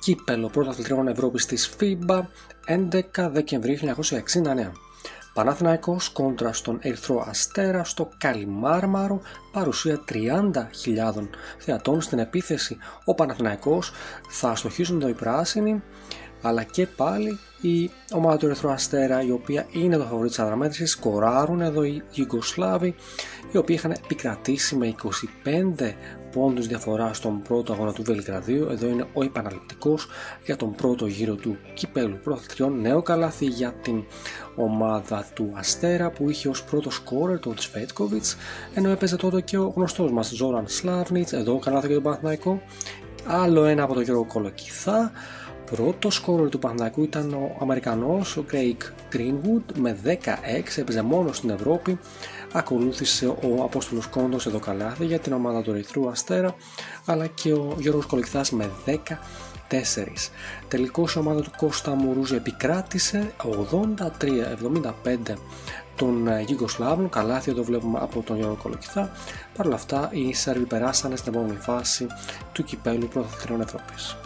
Κύπελλο Πρωταθλητριών Ευρώπης της FIBA 11 Δεκεμβρίου 1969. Παναθηναϊκός κόντρα στον Ερυθρό Αστέρα στο Καλιμάρμαρο, παρουσία 30.000 θεατών στην επίθεση. Ο Παναθηναϊκός θα αστοχήσουν εδώ οι πράσινοι, αλλά και πάλι η ομάδα του Ερυθρού Αστέρα, η οποία είναι το φαβορί της αναμέτρησης, σκοράρουν εδώ οι Ιουγκοσλάβοι, οι οποίοι είχαν επικρατήσει με 25 πόντους διαφορά στον πρώτο αγώνα του Βελιγραδίου. Εδώ είναι ο επαναληπτικός για τον πρώτο γύρο του Κυπέλλου Πρωταθλητριών. Νέο καλάθι για την ομάδα του Αστέρα, που είχε ως πρώτο σκόρερ τον Τσβέτκοβιτς, ενώ έπαιζε τότε και ο γνωστός μας Ζόραν Σλάβνιτς. Εδώ καλάθι για τον Παναθηναϊκό. Άλλο ένα από τον Γιώργο Κολοκυθά. Πρώτο σκόρερ του Παναθηναϊκού ήταν ο Αμερικανός, ο Craig Greenwood, με 16, έπαιζε μόνο στην Ευρώπη. Ακολούθησε ο Απόστολος Κόντος εδώ καλάθι για την ομάδα του Ερυθρού Αστέρα, αλλά και ο Γιώργος Κολοκυθάς με 14. Τελικώς η ομάδα του Κώστα Μουρούζη επικράτησε 83-75 των Ιουγκοσλάβων. Καλάθι εδώ βλέπουμε από τον Γιώργο Κολοκυθά. Παρ' όλα αυτά οι Σέρβοι περάσανε στην επόμενη φάση του Κυπέλλου Πρωταθλητριών Ευρώπης.